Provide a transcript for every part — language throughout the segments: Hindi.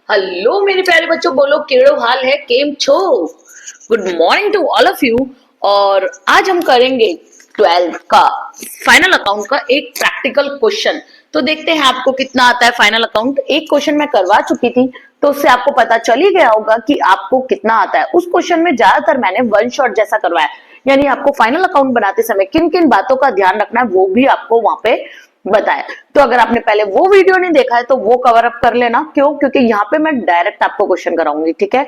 हेलो मेरे प्यारे बच्चों, बोलो केड़ो हाल है, केम छो। Good morning to all of you. और आज हम करेंगे 12th का फाइनल अकाउंट का एक प्रैक्टिकल क्वेश्चन। तो देखते हैं आपको कितना आता है फाइनल अकाउंट। एक क्वेश्चन मैं करवा चुकी थी तो उससे आपको पता चल ही गया होगा कि आपको कितना आता है। उस क्वेश्चन में ज्यादातर मैंने वन शॉट जैसा करवाया, यानी आपको फाइनल अकाउंट बनाते समय किन किन बातों का ध्यान रखना है वो भी आपको वहां पे बताया। तो अगर आपने पहले वो वीडियो नहीं देखा है तो वो कवर अप कर लेना। क्यों? क्योंकि यहाँ पे मैं डायरेक्ट आपको क्वेश्चन कराऊंगी। ठीक है,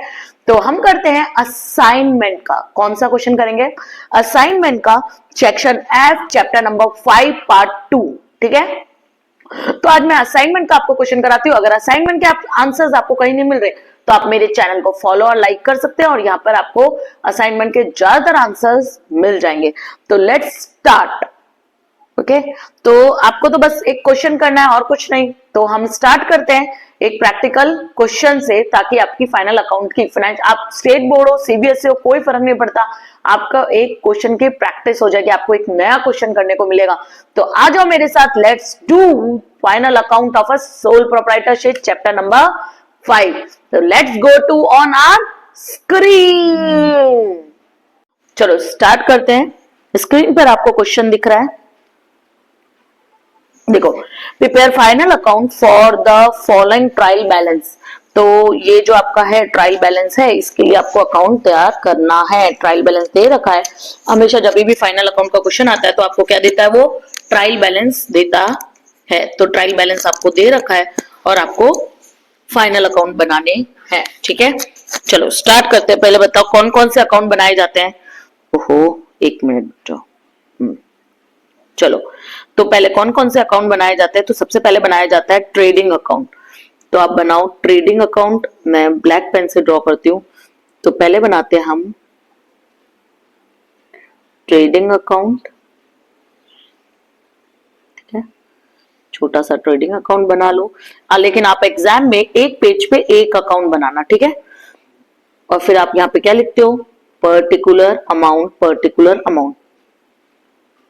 तो हम करते हैं असाइनमेंट का। कौन सा क्वेश्चन करेंगे? असाइनमेंट का section F, chapter number 5, part 2। ठीक है, तो आज मैं असाइनमेंट का आपको क्वेश्चन कराती हूँ। अगर असाइनमेंट के आंसर्स आपको कहीं नहीं मिल रहे तो आप मेरे चैनल को फॉलो और लाइक कर सकते हैं और यहाँ पर आपको असाइनमेंट के ज्यादातर आंसर्स मिल जाएंगे। तो लेट्स स्टार्ट। ओके, तो आपको तो बस एक क्वेश्चन करना है और कुछ नहीं। तो हम स्टार्ट करते हैं एक प्रैक्टिकल क्वेश्चन से, ताकि आपकी फाइनल अकाउंट की फाइनेंस, आप स्टेट बोर्ड हो सीबीएसई हो कोई फर्क नहीं पड़ता, आपका एक क्वेश्चन की प्रैक्टिस हो जाएगी, आपको एक नया क्वेश्चन करने को मिलेगा। तो आ जाओ मेरे साथ, let's do final account of a sole proprietorship chapter number 5। तो let's go to on our screen. चलो स्टार्ट करते हैं। स्क्रीन पर आपको क्वेश्चन दिख रहा है, देखो, prepare final account for the following trial balance. तो ये जो आपका है ट्रायल बैलेंस है, इसके लिए आपको अकाउंट तैयार करना है। ट्रायल बैलेंस दे रखा है। हमेशा जब भी फाइनल अकाउंट का क्वेश्चन आता है तो आपको क्या देता है? वो ट्रायल बैलेंस देता है। तो ट्रायल बैलेंस आपको दे रखा है और आपको फाइनल अकाउंट बनाने हैं। ठीक है, चलो स्टार्ट करते हैं। पहले बताओ कौन कौन से अकाउंट बनाए जाते हैं। ओहो, एक मिनट बच्चों। चलो, तो पहले कौन कौन से अकाउंट बनाए जाते हैं? तो सबसे पहले बनाया जाता है ट्रेडिंग अकाउंट। तो आप बनाओ ट्रेडिंग अकाउंट। मैं ब्लैक पेन से ड्रॉ करती हूँ। तो पहले बनाते हैं हम ट्रेडिंग अकाउंट। ठीक है, छोटा सा ट्रेडिंग अकाउंट बना लो। लेकिन आप एग्जाम में एक पेज पे एक अकाउंट बनाना। ठीक है, और फिर आप यहाँ पे क्या लिखते हो? Particular amount, particular amount,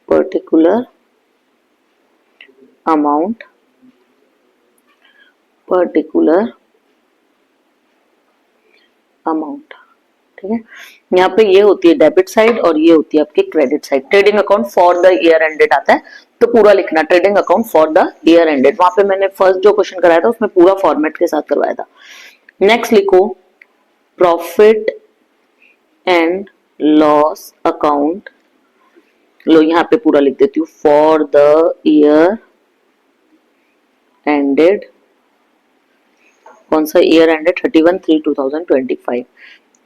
particular amount, particular amount. ठीक है, यहाँ पे ये होती है डेबिट साइड और ये होती है आपकी credit side. Trading account for the year ended आता है, तो पूरा लिखना trading account for the year ended. वहां पे मैंने फर्स्ट जो क्वेश्चन कराया था उसमें पूरा फॉर्मेट के साथ करवाया था। नेक्स्ट लिखो प्रॉफिट एंड लॉस अकाउंट। लो यहाँ पे पूरा लिख देती हूँ, फॉर द ईयर एंडेड। कौन सा ईयर एंडेड? 31/3/2025।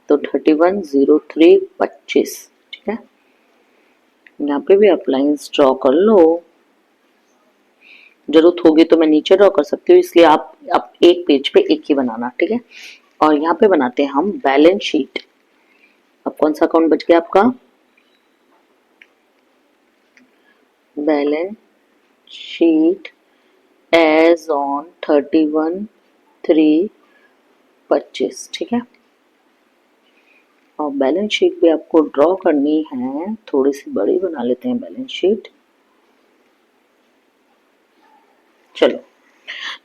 तो 31/03/25। ठीक है, यहाँ पे भी आप लाइंस ड्रॉ कर लो। जरूरत होगी तो मैं नीचे ड्रॉ कर सकती हूँ, इसलिए आप एक पेज पे एक ही बनाना। ठीक है, और यहाँ पे बनाते हैं हम बैलेंस शीट। अब कौन सा अकाउंट बच गया आपका? Balance sheet as on 31/3/25। ठीक है, और बैलेंस शीट भी आपको ड्रॉ करनी है। थोड़ी सी बड़ी बना लेते हैं बैलेंस शीट। चलो,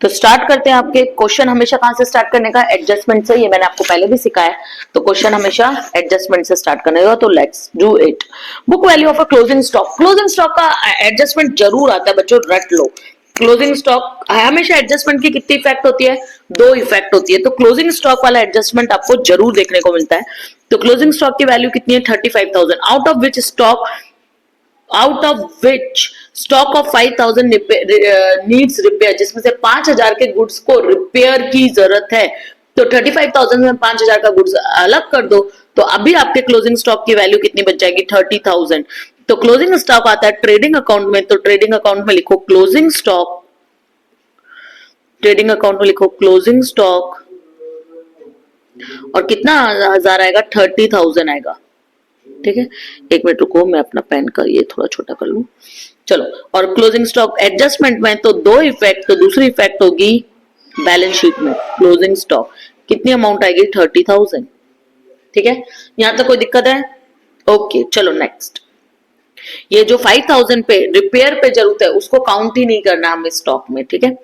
तो स्टार्ट करते हैं। आपके क्वेश्चन हमेशा कहां से स्टार्ट करने का? एडजस्टमेंट से। ये मैंने आपको पहले भी सिखाया, तो क्वेश्चन हमेशा एडजस्टमेंट से स्टार्ट करने का। तो let's do it. Book value of a closing stock. Closing stock का एडजस्टमेंट जरूर आता है बच्चों, रट लो। क्लोजिंग स्टॉक हमेशा एडजस्टमेंट की कितनी इफेक्ट होती है? 2 इफेक्ट होती है। तो क्लोजिंग स्टॉक वाला एडजस्टमेंट आपको जरूर देखने को मिलता है। तो क्लोजिंग स्टॉक की वैल्यू कितनी है? 35,000। Out of which stock of 5,000 needs repair, जिसमें से 5,000 के गुड्स को रिपेयर की जरूरत है। तो 35,000 में 5,000 का गुड्स अलग कर दो तो अभी आपके क्लोजिंग स्टॉक की वैल्यू कितनी बच जाएगी? 30,000। तो क्लोजिंग स्टॉक आता है ट्रेडिंग अकाउंट में। तो ट्रेडिंग अकाउंट में लिखो क्लोजिंग स्टॉक। ट्रेडिंग अकाउंट में लिखो क्लोजिंग स्टॉक, और कितना हजार आएगा? 30,000 आएगा। ठीक है, एक मिनट रुको, मैं अपना पेन का ये थोड़ा छोटा कर लूं। चलो, और क्लोजिंग स्टॉक एडजस्टमेंट में तो 2 इफेक्ट। तो दूसरी इफेक्ट होगी बैलेंस शीट में। क्लोजिंग स्टॉक कितनी अमाउंट आएगी? 30,000। ठीक है, यहां तक कोई दिक्कत है? ओके, चलो नेक्स्ट। ये जो 5,000 पे रिपेयर पे जरूरत है उसको काउंट ही नहीं करना हमें स्टॉक में। ठीक है,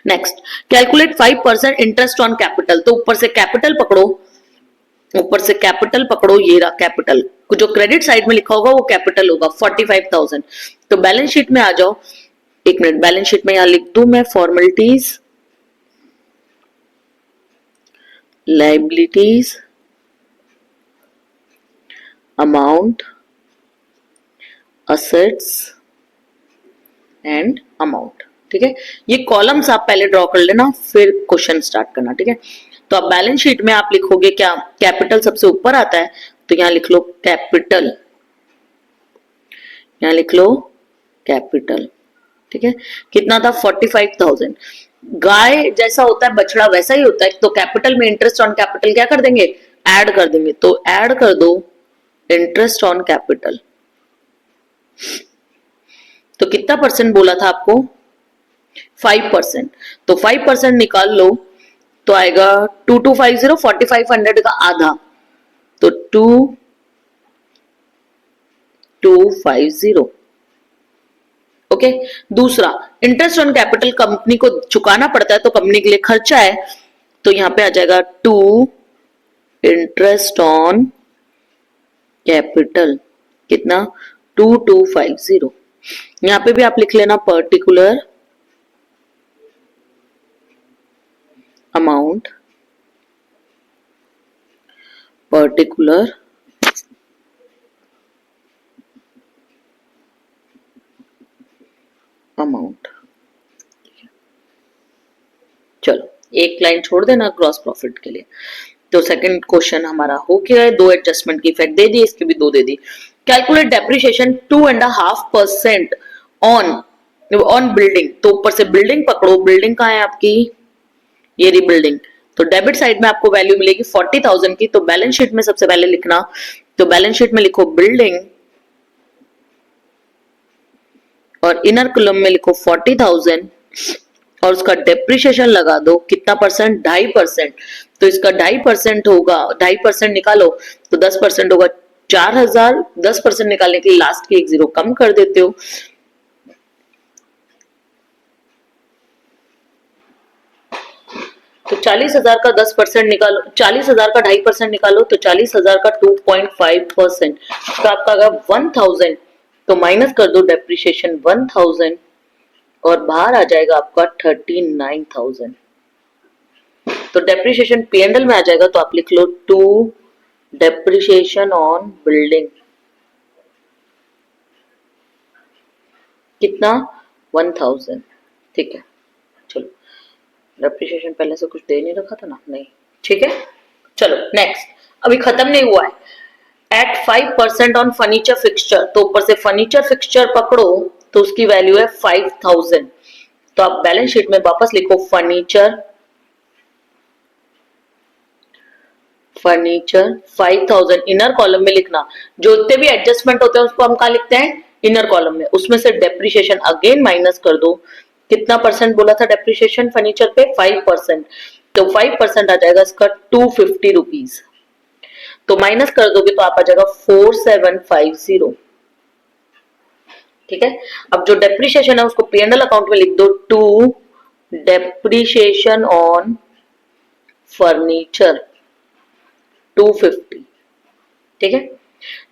next, calculate 5% interest on capital. तो ऊपर से कैपिटल पकड़ो, ऊपर से कैपिटल पकड़ो, ये रहा कैपिटल, जो क्रेडिट साइड में लिखा होगा वो कैपिटल होगा 45,000। तो बैलेंस शीट में आ जाओ, एक मिनट, बैलेंस शीट में यहां लिख दूं मैं formalities, liabilities, amount, assets and amount. ठीक है, ये कॉलम्स आप पहले ड्रॉ कर लेना, फिर क्वेश्चन स्टार्ट करना। ठीक है, तो अब बैलेंस शीट में आप लिखोगे क्या, कैपिटल सबसे ऊपर आता है, तो यहां लिख लो कैपिटल, यहां लिख लो कैपिटल। ठीक है, कितना था 45,000। गाय जैसा होता है बछड़ा वैसा ही होता है, तो कैपिटल में इंटरेस्ट ऑन कैपिटल क्या कर देंगे, ऐड कर देंगे। तो ऐड कर दो इंटरेस्ट ऑन कैपिटल। तो कितना परसेंट बोला था आपको, 5%। तो 5% निकाल लो तो आएगा 2250, 4500 का आधा, तो 2250। ओके, दूसरा, इंटरेस्ट ऑन कैपिटल कंपनी को चुकाना पड़ता है, तो कंपनी के लिए खर्चा है, तो यहां पे आ जाएगा 2 इंटरेस्ट ऑन कैपिटल, कितना 2250। यहां पे भी आप लिख लेना पर्टिकुलर अमाउंट, पर्टिकुलर अमाउंट। चलो एक लाइन छोड़ देना ग्रॉस प्रॉफिट के लिए। तो सेकंड क्वेश्चन हमारा हो गया है, दो एडजस्टमेंट की इफेक्ट दे दी, इसकी भी दो दे दी। Calculate depreciation 2.5% on building. तो ऊपर से बिल्डिंग पकड़ो, बिल्डिंग कहाँ है आपकी, ये रही बिल्डिंग। तो डेबिट साइड में आपको वैल्यू मिलेगी 40,000 की। तो बैलेंस शीट में सबसे पहले लिखना, तो बैलेंस शीट में लिखो बिल्डिंग और इनर कॉलम में लिखो 40,000 और उसका डेप्रिसिएशन लगा दो, कितना परसेंट, 2.5%। तो इसका 2.5% होगा, 2.5% निकालो तो 10% होगा 4,000। 10% निकालने के लिए लास्ट की एक जीरो कम कर देते हो, तो 40,000 का 10% निकालो, 40,000 का 2.5% निकालो, तो 40,000 का 2.5%, तो आपका अगर 1,000, तो माइनस कर दो डेप्रिसिएशन 1,000 और बाहर आ जाएगा आपका 39,000। तो डेप्रिसिएशन P&L में आ जाएगा, तो आप लिख लो 2 डेप्रिसिएशन ऑन बिल्डिंग, कितना 1,000। ठीक है, चलो डेप्रिसिएशन पहले से कुछ दे नहीं रखा था ना, नहीं, ठीक है। चलो नेक्स्ट, अभी खत्म नहीं हुआ है। At 5% on furniture fixture. तो ऊपर से फर्नीचर फिक्सचर पकड़ो, तो उसकी वैल्यू है 5,000। तो आप बैलेंस शीट में वापस लिखो फर्नीचर 5,000, इनर कॉलम में लिखना, जो जितने भी एडजस्टमेंट होते हैं उसको हम कहा लिखते हैं, इनर कॉलम में। उसमें से डेप्रिसिएशन अगेन माइनस कर दो, कितना परसेंट बोला था डेप्रिसिएशन फर्नीचर पे, 5%। तो 5% आ जाएगा इसका 250 रुपीज। तो माइनस कर दोगे तो आप आ जाएगा 4750। ठीक है, अब जो डेप्रिसिएशन है उसको P&L अकाउंट में लिख दो, 2 डेप्रिसिएशन ऑन फर्नीचर 250। ठीक है,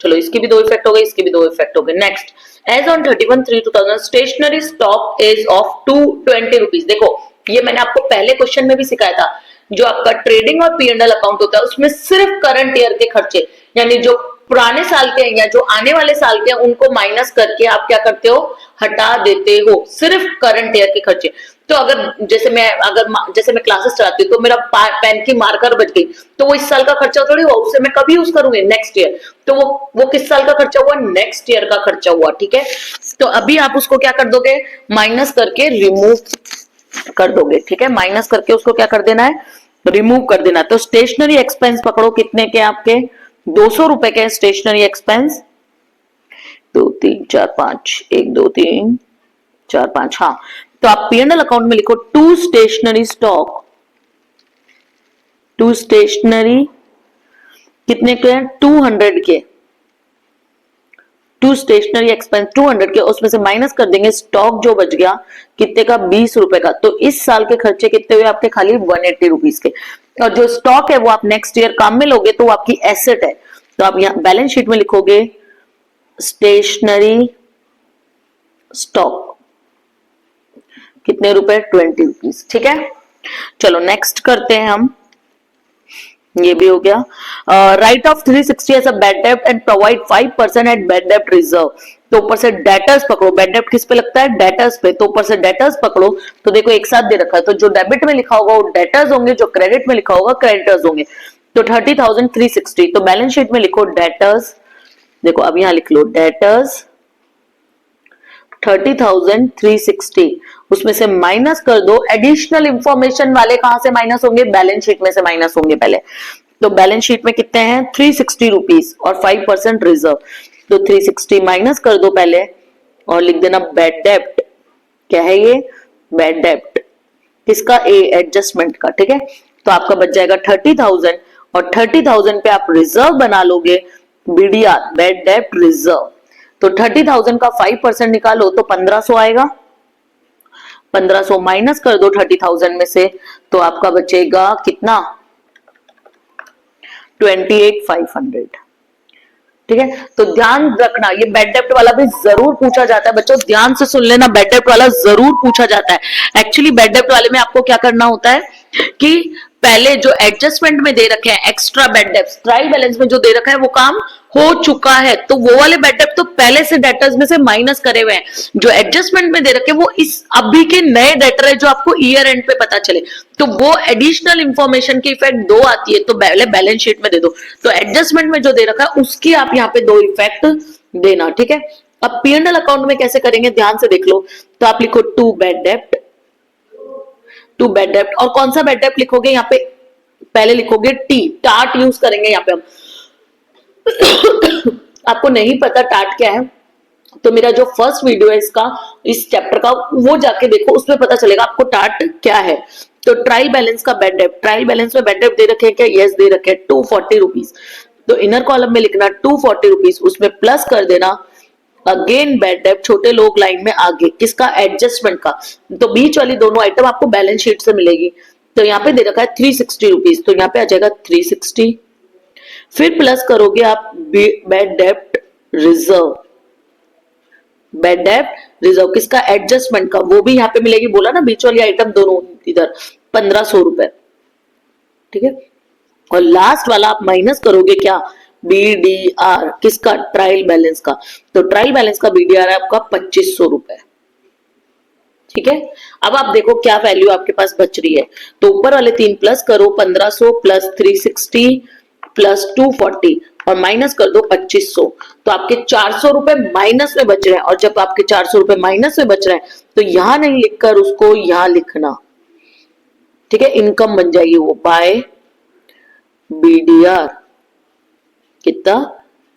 चलो इसकी भी दो इफेक्ट हो गए, इसकी भी दो इफेक्ट हो गए। Next, as on 31/3/2000 stationery stock is of 220 rupees. देखो ये मैंने आपको पहले क्वेश्चन में भी सिखाया था, जो आपका ट्रेडिंग और P&L अकाउंट होता है उसमें सिर्फ करंट ईयर के खर्चे, यानी जो पुराने साल के या जो आने वाले साल के उनको माइनस करके आप क्या करते हो, हटा देते हो, सिर्फ करंट ईयर के खर्चे। तो अगर जैसे मैं क्लासेस चलाती हूँ, तो मेरा पेन की मार्कर बच गई, तो वो इस साल का खर्चा थोड़ी हुआ, उससे मैं कभी यूज करूंगी नेक्स्ट ईयर, तो वो किस साल का खर्चा हुआ, नेक्स्ट ईयर का खर्चा हुआ। ठीक है, तो अभी आप उसको क्या कर दोगे, माइनस करके रिमूव कर दोगे। ठीक है, माइनस करके उसको क्या कर देना है, रिमूव कर देना। तो स्टेशनरी एक्सपेंस पकड़ो, कितने के आपके 200 रुपए के स्टेशनरी एक्सपेंस, 2 3 4 5, 1 2 3 4 5, हाँ। तो आप P&L अकाउंट में लिखो 2 स्टेशनरी स्टॉक, 2 स्टेशनरी कितने के हैं, 200 के, टू स्टेशनरी एक्सपेंस 200 के, उसमें से माइनस कर देंगे स्टॉक जो बच गया कितने का, 20 रुपए का। तो इस साल के खर्चे कितने हुए आपके, खाली 180 रुपीज के। और जो स्टॉक है वो आप नेक्स्ट ईयर काम में लोगे तो वो आपकी एसेट है, तो आप यहाँ बैलेंस शीट में लिखोगे स्टेशनरी स्टॉक कितने रुपए, 20 रुपीज। ठीक है, चलो नेक्स्ट करते हैं हम, ये भी हो गया। Write off 360 as a bad डेब्ट एंड प्रोवाइड 5% एट बैड डेब्ट रिजर्व। तो ऊपर से डेटर्स पकड़ो, बैड डेब्ट किस पे लगता है, डेटर्स पे, तो ऊपर से डेटर्स पकड़ो। तो देखो एक साथ दे रखा है, तो जो डेबिट में लिखा होगा वो डेटर्स होंगे, जो क्रेडिट में लिखा होगा क्रेडिटर्स होंगे। तो 30,360, तो बैलेंस शीट में लिखो डेटर्स, देखो अब यहां लिख लो डेटर्स 30,360, उसमें से माइनस कर दो एडिशनल इंफॉर्मेशन वाले, कहां से माइनस होंगे, बैलेंस शीट में से माइनस होंगे पहले। तो बैलेंस शीट में कितने हैं, 360 रुपीज और 5% रिजर्व। तो 360 माइनस कर दो पहले और लिख देना बैड डेब्ट, क्या है ये, बैड डेब्ट किसका, ए एडजस्टमेंट का। ठीक है, तो आपका बच जाएगा 30,000 और 30,000 पे आप रिजर्व बना लोगे, बीडीआर बैड डेब्ट रिजर्व। तो 30,000 का 5% निकालो तो 1500 आएगा, 1500 माइनस कर दो 30,000 में से, तो आपका बचेगा कितना, 28,500। ठीक है, तो ध्यान रखना ये बैड डेब्ट वाला भी जरूर पूछा जाता है बच्चों, ध्यान से सुन लेना, बैड डेब्ट वाला जरूर पूछा जाता है। एक्चुअली बैड डेब्ट वाले में आपको क्या करना होता है कि पहले जो एडजस्टमेंट में दे रखे हैं एक्स्ट्रा बैड डेब्ट, ट्रायल बैलेंस में जो दे रखा है वो काम हो चुका है, तो वो वाले बैड डेब्ट तो पहले से डेटर्स में से माइनस करे हुए हैं। जो एडजस्टमेंट में दे रखे वो इस अभी के नए डेटर है जो आपको ईयर एंड पे पता चले, तो वो एडिशनल इंफॉर्मेशन की इफेक्ट 2 आती है, तो पहले बैलेंस शीट में दे दो। तो एडजस्टमेंट में जो दे रखा है उसकी आप यहाँ पे 2 इफेक्ट देना। ठीक है, अब P&L अकाउंट में कैसे करेंगे ध्यान से देख लो। तो आप लिखो टू बैड डेब्ट, टू बैड डेब्ट, और कौन सा बैड डेब्ट लिखोगे, यहाँ पे पहले लिखोगे टी, टाट यूज करेंगे यहाँ पे हम। आपको नहीं पता टाट क्या है तो मेरा जो फर्स्ट वीडियो है इसका, इस चैप्टर का, वो जाके देखो, उसमें पता चलेगा आपको टाट क्या है। तो ट्रायल बैलेंस का बैड डेब्ट, ट्रायल बैलेंस में बैड डेब्ट दे रखे हैं क्या, यस दे रखे हैं 240 रुपीज। तो इनर कॉलम में लिखना 240 रुपीज, उसमें प्लस कर देना अगेन बैड डेब्ट छोटे लोग लाइन में आगे, किसका, एडजस्टमेंट का। तो बीच वाली दोनों आइटम आपको बैलेंस शीट से मिलेगी। तो यहाँ पे दे रखा है 360 रुपीज, तो यहाँ पे आ जाएगा 360, फिर प्लस करोगे आप बैड डेब्ट रिजर्व, बैड डेब्ट रिजर्व किसका, एडजस्टमेंट का, वो भी यहाँ पे मिलेगी, बोला ना बीच वाली आइटम दोनों इधर 1500 रुपए। ठीक है, और लास्ट वाला आप माइनस करोगे क्या, बीडीआर किसका, ट्रायल बैलेंस का। तो ट्रायल बैलेंस का बीडीआर है आपका 2500 रुपए। ठीक है, अब आप देखो क्या वैल्यू आपके पास बच रही है। तो ऊपर वाले 3 प्लस करो, 1500 प्लस 360 प्लस 240 और माइनस कर दो 2500, तो आपके 400 रुपए माइनस में बच रहे हैं। और जब आपके 400 रुपए माइनस में बच रहे हैं तो यहां नहीं लिखकर उसको यहां लिखना। ठीक है, इनकम बन जाएगी वो बाय बीडीआर कितना,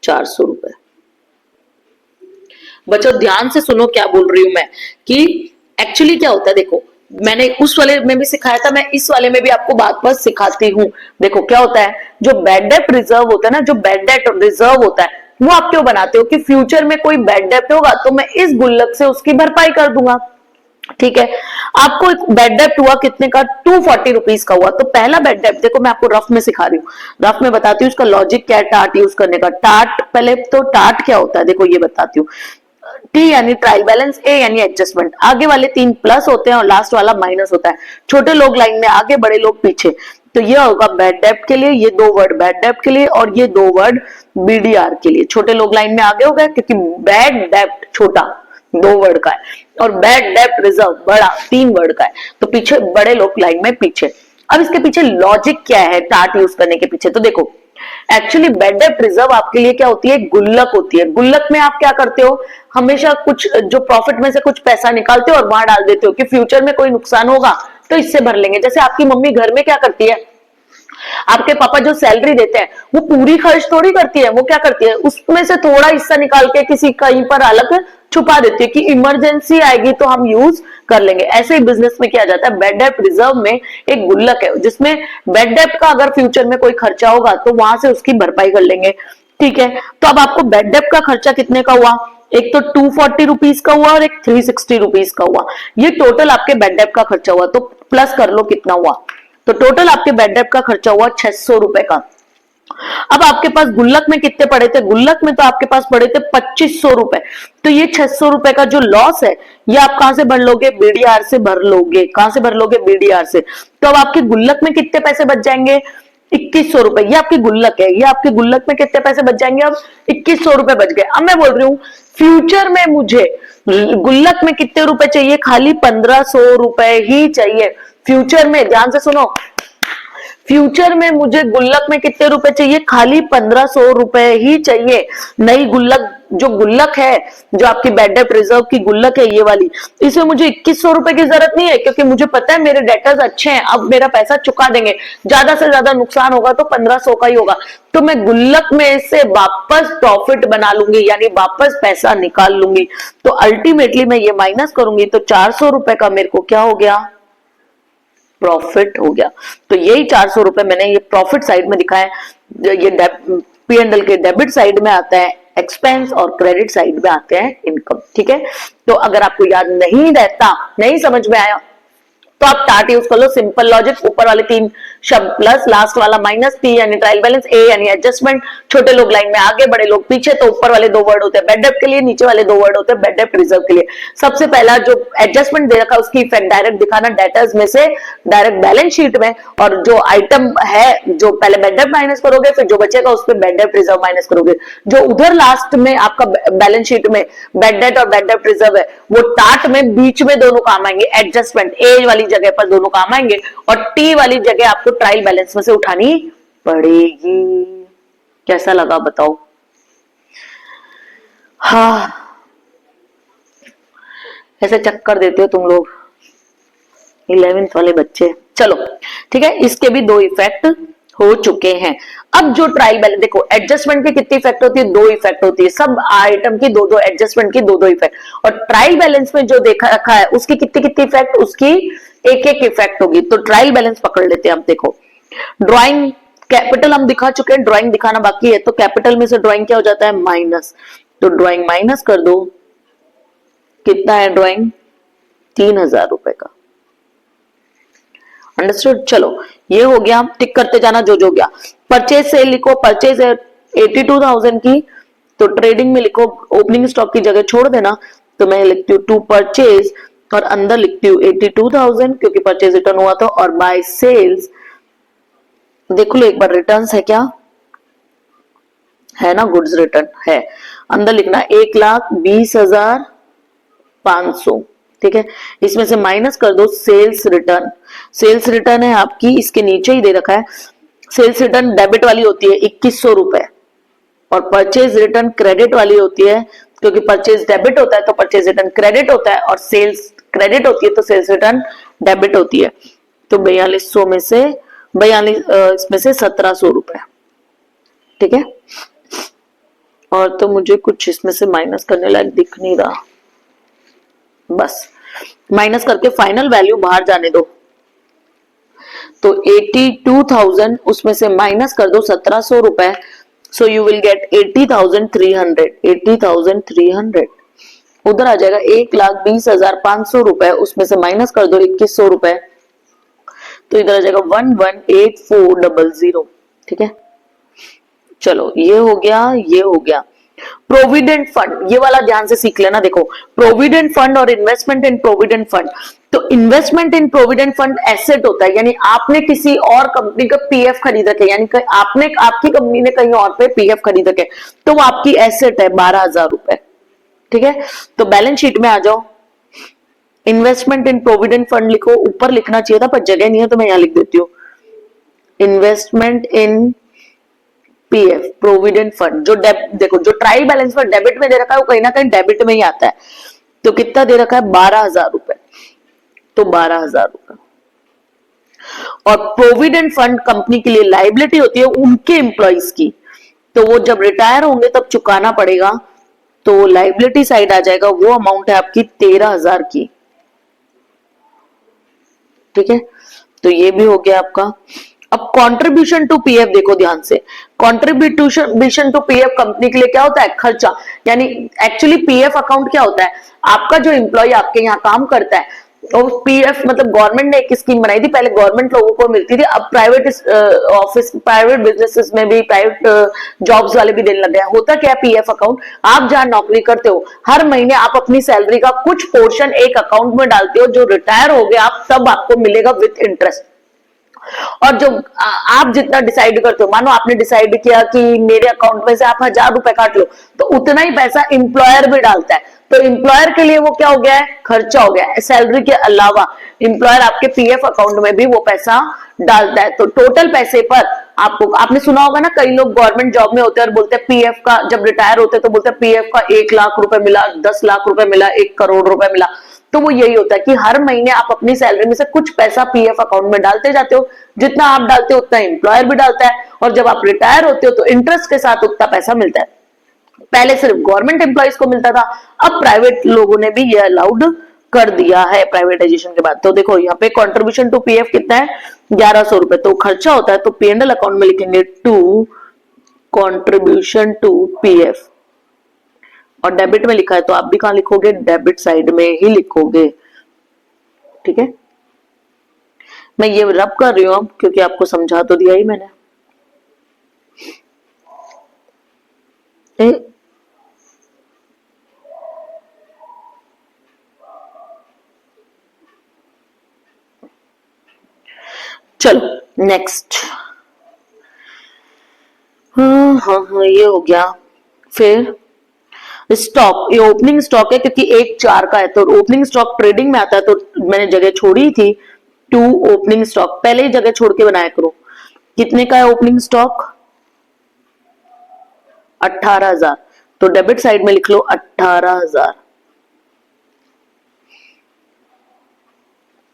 400 रुपए। बच्चों ध्यान से सुनो क्या बोल रही हूं मैं, कि एक्चुअली क्या होता है, देखो मैंने उस वाले में भी सिखाया था, मैं इस वाले में भी आपको बात बात सिखाती हूँ। देखो क्या होता है, जो बैड डेब्ट रिजर्व होता है ना, जो बैड डेब्ट रिजर्व होता है वो आप क्यों बनाते हो, कि फ्यूचर में कोई बैड डेब्ट होगा तो मैं इस गुल्लक से उसकी भरपाई कर दूंगा। ठीक है, आपको एक बैड डेब्ट हुआ कितने का, 240 रुपीज का हुआ। तो पहला बैड डेब्ट देखो मैं आपको रफ में सिखा रही हूँ, रफ में बताती हूँ उसका लॉजिक क्या है टाट यूज करने का। टाट पहले तो टाट क्या होता है देखो ये बताती हूँ। टी यानी ट्रायल बैलेंस, ए यानी एडजस्टमेंट, आगे वाले 3 प्लस होते हैं और लास्ट वाला माइनस होता है। छोटे लोग लाइन में आगे, बड़े लोग पीछे। तो ये होगा बैड डेब्ट के लिए, ये 2 वर्ड बैड डेब्ट के लिए और ये 2 वर्ड बीडीआर के लिए। छोटे लोग लाइन में आगे हो गए क्योंकि बैड डेब्ट छोटा 2 वर्ड का है और बैड डेब्ट रिजर्व बड़ा 3 वर्ड का है, तो पीछे बड़े लोग लाइन में पीछे। अब इसके पीछे लॉजिक क्या है टाट यूज करने के पीछे, तो देखो एक्चुअली बैड डेब्ट रिजर्व आपके लिए क्या होती है, गुल्लक होती है। गुल्लक में आप क्या करते हो, हमेशा कुछ जो प्रॉफिट में से कुछ पैसा निकालते हो और वहां डाल देते हो कि फ्यूचर में कोई नुकसान होगा तो इससे भर लेंगे। जैसे आपकी मम्मी घर में क्या करती है, आपके पापा जो सैलरी देते हैं वो पूरी खर्च थोड़ी करती है, वो क्या करती है उसमें से थोड़ा हिस्सा निकाल के किसी कहीं पर अलग छुपा देती है कि इमरजेंसी आएगी तो हम यूज कर लेंगे। ऐसे ही बिजनेस में किया जाता है। बैड डेब्ट रिजर्व में एक गुल्लक है जिसमें बैड डेब्ट का अगर फ्यूचर में कोई खर्चा होगा तो वहां से उसकी भरपाई कर लेंगे। ठीक है, तो अब आपको बेड डेप्ट का खर्चा कितने का हुआ, एक तो 240 रुपीज का हुआ और एक 360 रुपीज का हुआ, ये टोटल आपके बेड डेप्ट का खर्चा हुआ। तो प्लस कर लो कितना हुआ, तो टोटल आपके बेड डेप्ट का खर्चा हुआ 600 रुपए का। अब आपके पास गुल्लक में कितने पड़े थे, गुल्लक में तो आपके पास पड़े थे 2500 रुपए। तो ये 600 रुपए का जो लॉस है ये आप कहां से भर लोगे, बीडीआर से भर लोगे। कहां से भर लोगे, बीडीआर से। तो अब आपके गुल्लक में कितने पैसे बच जाएंगे, 2100 रुपए। ये आपकी गुल्लक है, ये आपके गुल्लक में कितने पैसे बच जाएंगे, अब 2100 रुपए बच गए। अब मैं बोल रही हूं फ्यूचर में मुझे गुल्लक में कितने रुपए चाहिए, खाली 1500 रुपए ही चाहिए। फ्यूचर में ध्यान से सुनो, फ्यूचर में मुझे गुल्लक में कितने रुपए चाहिए, खाली 1500 रुपए ही चाहिए। नई गुल्लक, जो गुल्लक है, जो आपकी बेड डेप्ट रिजर्व की गुल्लक है ये वाली, इसमें मुझे 2100 रुपए की जरूरत नहीं है, क्योंकि मुझे पता है मेरे डेटर्स अच्छे हैं, अब मेरा पैसा चुका देंगे। ज्यादा से ज्यादा नुकसान होगा तो 1500 का ही होगा। तो मैं गुल्लक में से वापस प्रॉफिट बना लूंगी, यानी वापस पैसा निकाल लूंगी। तो अल्टीमेटली मैं ये माइनस करूंगी तो 400 रुपए का मेरे को क्या हो गया, प्रॉफिट हो गया। तो यही 400 रुपए मैंने ये प्रॉफिट साइड में दिखाया है। ये P&L के डेबिट साइड में आता है एक्सपेंस और क्रेडिट साइड में आते हैं इनकम। ठीक है, तो अगर आपको याद नहीं रहता, नहीं समझ में आया, तो आप टाट यूज कर लो, सिंपल लॉजिक, ऊपर वाले 3 शब्द प्लस, लास्ट वाला माइनस, P यानी ट्रायल बैलेंस, A यानी एडजस्टमेंट। छोटे लोग लाइन में आगे, बड़े लोग पीछे। तो ऊपर वाले 2 वर्ड होते हैं बेड डेप्ट के लिए, नीचे वाले 2 वर्ड होते हैं बेड डेप्ट रिजर्व के लिए। सबसे पहला जो एडजस्टमेंट दे रखा है उसकी इफेक्ट डायरेक्ट दिखाना डेटर्स में से डायरेक्ट बैलेंस शीट में, और जो आइटम है जो पहले बेड डेप्ट माइनस करोगे, फिर जो बचेगा उस पर बेड डेप्ट रिजर्व माइनस करोगे। जो उधर लास्ट में आपका बैलेंस शीट में बेड डेप्ट और बेड डेप्ट रिजर्व है, वो टाट में बीच में दोनों काम आएंगे। एडजस्टमेंट ए वाली जगह पर दोनों काम आएंगे, और टी वाली जगह आपको ट्रायल बैलेंस में से उठानी पड़ेगी। कैसा लगा बताओ? हाँ, ऐसे चक्कर देते हो तुम लोग 11th वाले बच्चे। चलो ठीक है, इसके भी 2 इफेक्ट हो चुके हैं। अब जो ट्रायल बैलेंस, देखो एडजस्टमेंट की कितनी इफेक्ट होती है, 2 इफेक्ट होती है। सब आइटम की 2-2, एडजस्टमेंट की 2-2 इफेक्ट। और ट्रायल बैलेंस में जो देखा रखा है उसकी कितनी कितनी इफेक्ट, उसकी एक इफेक्ट होगी। तो ट्रायल बैलेंस पकड़ लेते हैं हम। देखो ड्राइंग कैपिटल हम दिखा चुके हैं, ड्राइंग दिखाना बाकी है। तो कैपिटल में से ड्राइंग क्या हो जाता है, माइनस। तो ड्राइंग माइनस कर दो, कितना है ड्राइंग, 3000 रुपए का। अंडरस्टूड? चलो ये हो गया, टिक करते जाना जो जो गया। परचेज सेल लिखो, परचेज है 82,000 की, तो ट्रेडिंग में लिखो, ओपनिंग स्टॉक की जगह छोड़ देना। तो मैं लिखती हूँ टू परचेज और अंदर लिखती हूँ 82,000 क्योंकि परचेज रिटर्न हुआ था। और बाय सेल्स देख लो एक बार, रिटर्न्स है क्या, है ना, गुड्स रिटर्न है। अंदर लिखना 1,20,500। ठीक है, इसमें से माइनस कर दो सेल्स रिटर्न। सेल्स रिटर्न है आपकी, इसके नीचे ही दे रखा है। सेल्स रिटर्न डेबिट वाली होती है 2100 रुपए, और परचेज रिटर्न क्रेडिट वाली होती है, क्योंकि परचेज डेबिट होता है तो परचेज रिटर्न क्रेडिट होता है, और सेल्स क्रेडिट होती है तो सेल्स रिटर्न डेबिट होती है। तो 4200 में से 42 इसमें से 1700 रुपए। ठीक है, और तो मुझे कुछ इसमें से माइनस करने लायक दिख नहीं रहा, बस माइनस करके फाइनल वैल्यू बाहर जाने दो। तो 82,000 उसमें से माइनस कर दो 1700 रुपए, सो यू विल गेट 80,300। 80,300 उधर आ जाएगा 1,20,500 रुपए, उसमें से माइनस कर दो 2100 रुपए, तो इधर आ जाएगा 118400। ठीक है, चलो ये हो गया, ये हो गया। प्रोविडेंट फंड, ये वाला ध्यान से सीख लेना। देखो प्रोविडेंट फंड और इन्वेस्टमेंट इन प्रोविडेंट फंड। तो इन्वेस्टमेंट इन प्रोविडेंट फंड एसेट होता है, यानी आपने किसी और कंपनी का पीएफ खरीद रखे, यानी आपने, आपकी कंपनी ने कहीं और पे पीएफ खरीद रखे, तो वो आपकी एसेट है 12,000 रुपए। ठीक है, तो बैलेंस शीट में आ जाओ, इन्वेस्टमेंट इन प्रोविडेंट फंड लिखो, ऊपर लिखना चाहिए था पर जगह नहीं है तो मैं यहां लिख देती हूँ, इन्वेस्टमेंट इन पीएफ प्रोविडेंट फंड। जो देखो जो ट्रायल बैलेंस पर डेबिट में दे रखा है वो कहीं ना कहीं डेबिट में ही आता है। तो कितना दे रखा है, 12,000 रुपए, तो 12,000 रुपए। और प्रोविडेंट फंड कंपनी के लिए लाइबिलिटी होती है उनके एम्प्लॉइज की, तो वो जब रिटायर होंगे तब चुकाना पड़ेगा, तो लाइबिलिटी साइड आ जाएगा। वो अमाउंट है आपकी 13,000 की। ठीक है, तो ये भी हो गया आपका। अब कंट्रीब्यूशन टू पीएफ देखो ध्यान से, कंट्रीब्यूशन टू पीएफ कंपनी के लिए क्या होता है, खर्चा। यानी एक्चुअली पीएफ अकाउंट क्या होता है, आपका जो एम्प्लॉय आपके यहाँ काम करता है, तो पीएफ मतलब गवर्नमेंट ने एक स्कीम बनाई थी, पहले गवर्नमेंट लोगों को मिलती थी, अब प्राइवेट ऑफिस, प्राइवेट बिजनेसेस में भी, प्राइवेट जॉब्स वाले भी देने लग गए। होता क्या है पीएफ अकाउंट, आप जहां नौकरी करते हो हर महीने आप अपनी सैलरी का कुछ पोर्शन एक अकाउंट में डालते हो, जो रिटायर हो गया आप तब आपको मिलेगा विथ इंटरेस्ट। और जो आप जितना डिसाइड करते हो, मानो आपने डिसाइड किया कि मेरे अकाउंट में से आप 1,000 रुपए काट लो, तो उतना ही पैसा इंप्लॉयर भी डालता है। तो इंप्लॉयर के लिए वो क्या हो गया है, खर्चा हो गया है। सैलरी के अलावा इंप्लॉयर आपके पीएफ अकाउंट में भी वो पैसा डालता है। तो टोटल पैसे पर आपको, आपने सुना होगा ना, कई लोग गवर्नमेंट जॉब में होते हैं और बोलते हैं पीएफ का, जब रिटायर होते हैं तो बोलते हैं पीएफ का 1,00,000 रुपए मिला, 10,00,000 रुपए मिला, 1 करोड़ रुपए मिला। तो वो यही होता है कि हर महीने आप अपनी सैलरी में से कुछ पैसा पीएफ अकाउंट में डालते जाते हो, जितना आप डालते हो उतना एम्प्लॉयर भी डालता है, और जब आप रिटायर होते हो तो इंटरेस्ट के साथ उतना पैसा मिलता है। पहले सिर्फ गवर्नमेंट एम्प्लॉइज को मिलता था, अब प्राइवेट लोगों ने भी ये अलाउड कर दिया है प्राइवेटाइजेशन के बाद। तो देखो यहाँ पे कंट्रीब्यूशन टू पीएफ कितना है, 1,100 रुपए। तो खर्चा होता है तो पीएनएल अकाउंट में लिखेंगे टू कंट्रीब्यूशन टू पीएफ, और डेबिट में लिखा है तो आप भी कहां लिखोगे, डेबिट साइड में ही लिखोगे। ठीक है, मैं ये रब कर रही हूं क्योंकि आपको समझा तो दिया ही मैंने। चलो नेक्स्ट, हाँ ये हो गया। फिर स्टॉक, ये ओपनिंग स्टॉक है क्योंकि 1/4 का है, तो ओपनिंग स्टॉक ट्रेडिंग में आता है, तो मैंने जगह छोड़ी थी टू ओपनिंग स्टॉक, पहले ही जगह छोड़ के बनाया करो। कितने का है ओपनिंग स्टॉक, 18,000, तो डेबिट साइड में लिख लो 18,000।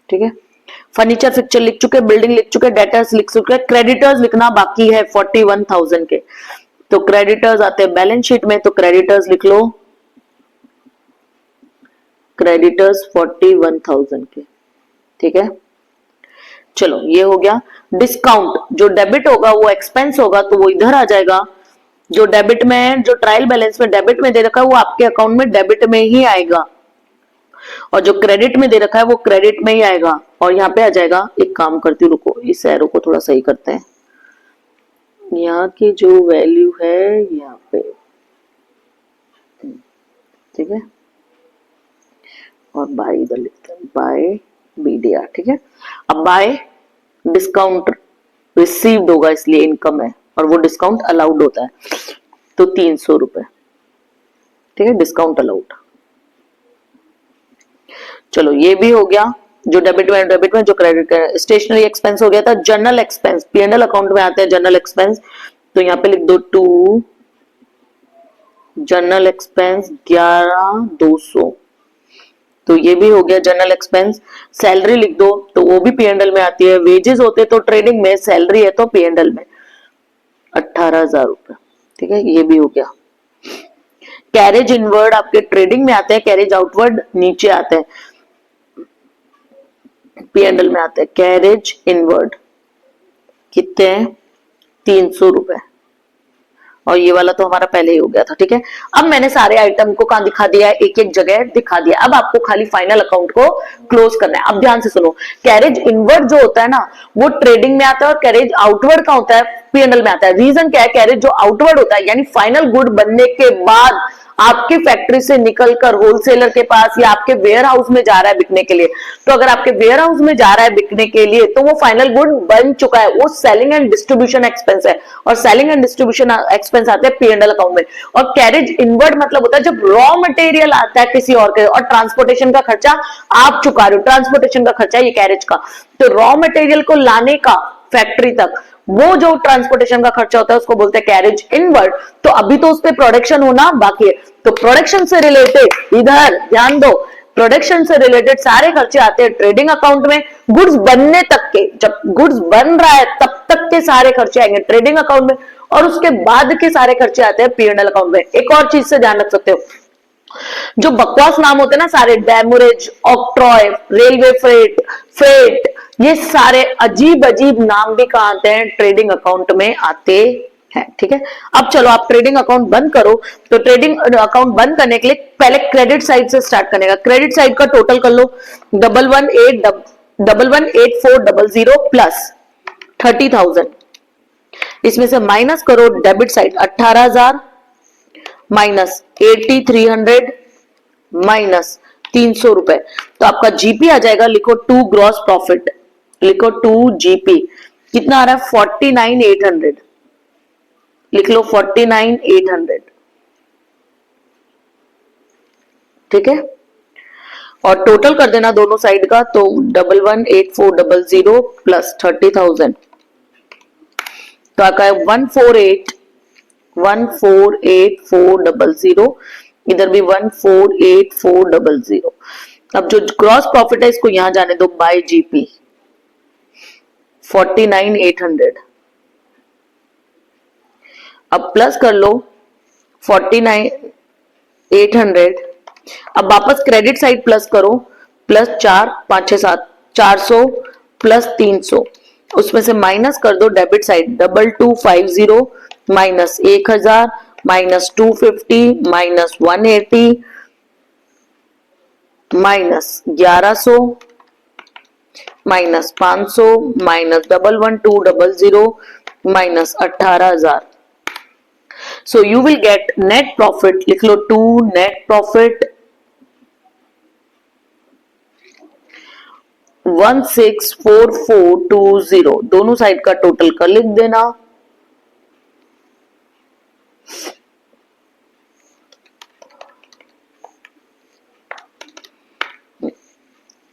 ठीक है, फर्नीचर फिक्चर लिख चुके, बिल्डिंग लिख चुके, डेटर्स लिख चुके, क्रेडिटर्स लिखना बाकी है 41,000 के। तो क्रेडिटर्स आते हैं बैलेंस शीट में, तो क्रेडिटर्स लिख लो, क्रेडिटर्स 41,000 के। ठीक है, चलो ये हो गया। डिस्काउंट, जो डेबिट होगा वो एक्सपेंस होगा तो वो इधर आ जाएगा, जो डेबिट में, जो ट्रायल बैलेंस में डेबिट में दे रखा है वो आपके अकाउंट में डेबिट में ही आएगा, और जो क्रेडिट में दे रखा है वो क्रेडिट में ही आएगा, और यहाँ पे आ जाएगा। एक काम करती हूँ, रुको इस एरो को थोड़ा सही करते हैं, यहाँ की जो वैल्यू है यहाँ पे, ठीक है, और बाय इधर लिखते हैं, बाय बीडीआर। ठीक है, अब बाय डिस्काउंट रिसीव्ड होगा इसलिए इनकम है, और वो डिस्काउंट अलाउड होता है, तो 300 रुपए। ठीक है, डिस्काउंट अलाउड। चलो ये भी हो गया, जो डेबिट में जो क्रेडिट का। स्टेशनरी एक्सपेंस हो गया था। जनरल एक्सपेंस पीएनएल अकाउंट में आते हैं जनरल एक्सपेंस, तो यहाँ पे लिख दो टू जनरल एक्सपेंस 11,200, तो ये भी हो गया जनरल एक्सपेंस। सैलरी लिख दो, तो वो भी पीएनएल में आती है। वेजेस होते तो ट्रेडिंग में, सैलरी है तो पीएनएल में, 18,000 रुपए। ठीक है, ये भी हो गया। कैरेज इनवर्ड आपके ट्रेडिंग में आते हैं, कैरेज आउटवर्ड नीचे आते हैं, पीएनएल में आते हैं। कैरेज इनवर्ड कितने हैं, 300 रुपए, और ये वाला तो हमारा पहले ही हो गया था। ठीक है, अब मैंने सारे आइटम को कहां दिखा दिया है, एक एक जगह दिखा दिया। अब आपको खाली फाइनल अकाउंट को क्लोज करना है। अब ध्यान से सुनो, कैरेज इनवर्ड जो होता है ना वो ट्रेडिंग में आता है, और कैरेज आउटवर्ड का होता है पीएनएल में आता है। रीजन क्या है, कैरेज जो आउटवर्ड होता है यानी फाइनल गुड बनने के बाद आपकी फैक्ट्री से निकलकर होलसेलर के पास या आपके वेयर हाउस में जा रहा है बिकने के लिए, तो अगर आपके वेयर हाउस में जा रहा है बिकने के लिए तो वो फाइनल गुड बन चुका है, वो सेलिंग एंड डिस्ट्रीब्यूशन एक्सपेंस है, और सेलिंग एंड डिस्ट्रीब्यूशन एक्सपेंस आते हैं पीएनएल अकाउंट में। और कैरेज इनवर्ड मतलब होता है जब रॉ मटेरियल आता है किसी और के, और ट्रांसपोर्टेशन का खर्चा आप चुका रहे हो, ट्रांसपोर्टेशन का खर्चा ये कैरेज का। तो रॉ मटेरियल को लाने का फैक्ट्री तक वो जो ट्रांसपोर्टेशन का खर्चा होता है उसको बोलते हैं कैरेज इनवर्ड। तो अभी तो उस पे प्रोडक्शन होना बाकी है, तो प्रोडक्शन से रिलेटेड इधर ध्यान दो, प्रोडक्शन से रिलेटेड सारे खर्चे आते हैं ट्रेडिंग अकाउंट में। गुड्स बनने तक के, जब गुड्स बन रहा है तब तक के सारे खर्चे आएंगे ट्रेडिंग अकाउंट में, और उसके बाद के सारे खर्चे आते हैं पीएनएल अकाउंट में। एक और चीज से ध्यान रख सकते हो, जो बकवास नाम होते हैं ना सारे, डेमोरेज, ऑक्ट्रॉय, रेलवे फ्रेट, फ्रेट, ये सारे अजीब अजीब नाम भी कहाँ आते हैं, ट्रेडिंग अकाउंट में आते हैं। ठीक है, अब चलो आप ट्रेडिंग अकाउंट बंद करो। तो ट्रेडिंग अकाउंट बंद करने के लिए पहले क्रेडिट साइड से स्टार्ट करने का। क्रेडिट साइड का टोटल कर लो 118400 प्लस 30,000। इसमें से माइनस करो डेबिट साइड 18,000 माइनस 8300 माइनस 300 रुपए। तो आपका जीपी आ जाएगा, लिखो 2 ग्रॉस प्रॉफिट, लिखो 2 जीपी कितना आ रहा है 49,800, लिख लो 49,800। ठीक है, और टोटल कर देना दोनों साइड का। तो 118400 प्लस 30,000 तो आपका है 148,400। इधर भी 148,400। अब जो ग्रॉस प्रॉफिट है इसको यहां जाने दो बाय जीपी 49,800। अब प्लस कर लो 49,800। अब वापस क्रेडिट साइड प्लस करो, प्लस 4 5 6 7 400 प्लस 300। उसमें से माइनस कर दो debit side 2250 minus 1000 minus 250 minus 180 minus 1100 minus 500 minus 11200 minus 18,000। So you will get net profit, लिख लो 2 net profit 164420। दोनों साइड का टोटल कर लिख देना।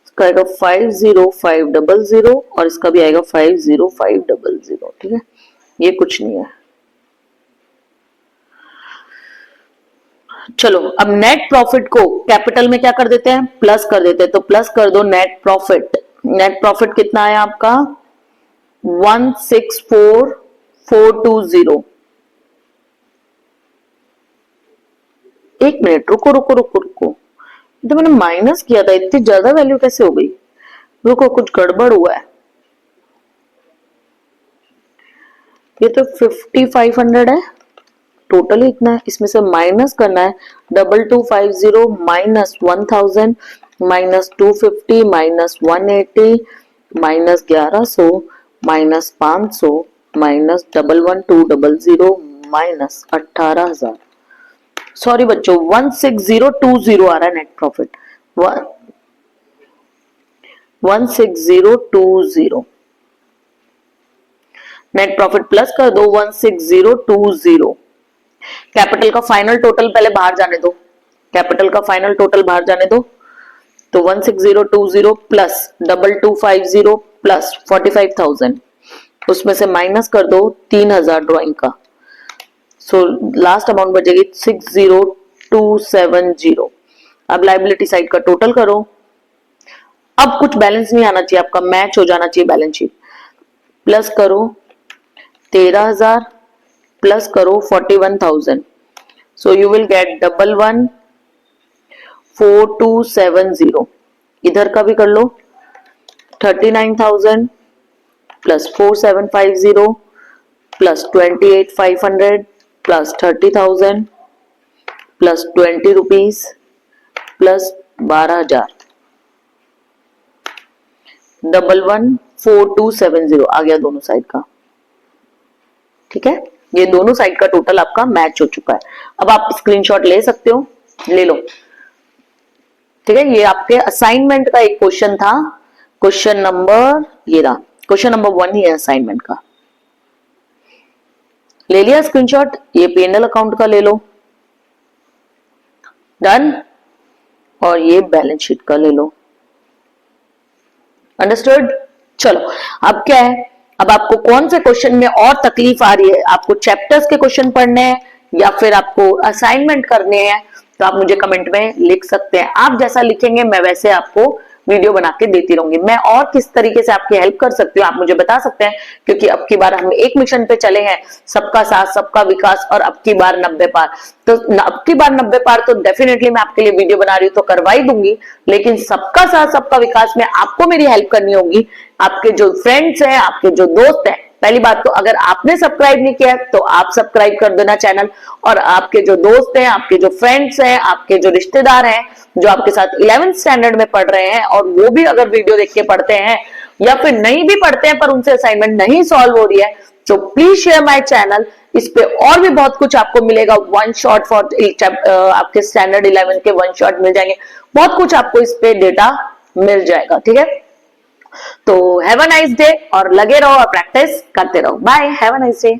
इसका आएगा 50500 और इसका भी आएगा 50500। ठीक है, ये कुछ नहीं है। चलो अब नेट प्रॉफिट को कैपिटल में क्या कर देते हैं, प्लस कर देते हैं। तो प्लस कर दो नेट प्रॉफिट। नेट प्रॉफिट कितना है आपका 164420। एक मिनट रुको रुको रुको रुको, तो मैंने माइनस किया था, इतनी ज्यादा वैल्यू कैसे हो गई? रुको, कुछ गड़बड़ हुआ है। ये तो 5500 है, टोटल इतना है। इसमें से माइनस करना है 2250 minus 1000 minus 250 minus 180 minus 1100 minus 500 minus 11200 minus 18,000। Sorry बच्चों, 16020 आ रहा है net profit, 16020 net profit plus कर दो 16020। कैपिटल का फाइनल टोटल पहले बाहर जाने दो, कैपिटल का फाइनल टोटल बाहर जाने दो। तो 16020 प्लस 2250 प्लस 45,000, उसमें से माइनस कर दो 3,000 ड्राइंग का। सो लास्ट अमाउंट बचेगी 60270। अब लाइबिलिटी साइड का टोटल करो। अब कुछ बैलेंस नहीं आना चाहिए, आपका मैच हो जाना चाहिए बैलेंस शीट। प्लस करो 13,000 प्लस करो 41,000। So you will get 114270। इधर का भी कर लो 39,000 plus 4750 plus 28,500 plus 30,000 plus 20 rupees plus 12,000। 114270 आ गया दोनों साइड का। ठीक है, ये दोनों साइड का टोटल आपका मैच हो चुका है। अब आप स्क्रीनशॉट ले सकते हो, ले लो। ठीक है, ये आपके असाइनमेंट का एक क्वेश्चन था, क्वेश्चन नंबर ये रहा, क्वेश्चन नंबर 1 ही है असाइनमेंट का। ले लिया स्क्रीनशॉट? ये P&L अकाउंट का ले लो, डन। और ये बैलेंस शीट का ले लो, अंडरस्टूड। चलो अब क्या है, अब आपको कौन से क्वेश्चन में और तकलीफ आ रही है, आपको चैप्टर्स के क्वेश्चन पढ़ने हैं या फिर आपको असाइनमेंट करने हैं, तो आप मुझे कमेंट में लिख सकते हैं। आप जैसा लिखेंगे मैं वैसे आपको वीडियो बना के देती रहूंगी। मैं और किस तरीके से आपकी हेल्प कर सकती हूँ आप मुझे बता सकते हैं, क्योंकि अब की बार हम एक मिशन पे चले हैं, सबका साथ सबका विकास, और अब की बार 90 पार। तो अब की बार 90 पार तो डेफिनेटली मैं आपके लिए वीडियो बना रही हूँ तो करवा ही दूंगी, लेकिन सबका साथ सबका विकास में आपको मेरी हेल्प करनी होगी। आपके जो फ्रेंड्स हैं, आपके जो दोस्त हैं, पहली बात तो अगर आपने सब्सक्राइब नहीं किया तो आप सब्सक्राइब कर देना चैनल, और आपके जो दोस्त हैं, आपके जो फ्रेंड्स हैं, आपके जो रिश्तेदार हैं जो आपके साथ 11th स्टैंडर्ड में पढ़ रहे हैं और वो भी अगर वीडियो देख के पढ़ते हैं या फिर नहीं भी पढ़ते हैं पर उनसे असाइनमेंट नहीं सॉल्व हो रही है, तो प्लीज शेयर माय चैनल। इस पे और भी बहुत कुछ आपको मिलेगा। वन शॉट फॉर आपके स्टैंडर्ड 11 के वन शॉट मिल जाएंगे, बहुत कुछ आपको इस पे डेटा मिल जाएगा। ठीक है, तो हैव अ नाइस डे और लगे रहो और प्रैक्टिस करते रहो। Bye, have a nice day.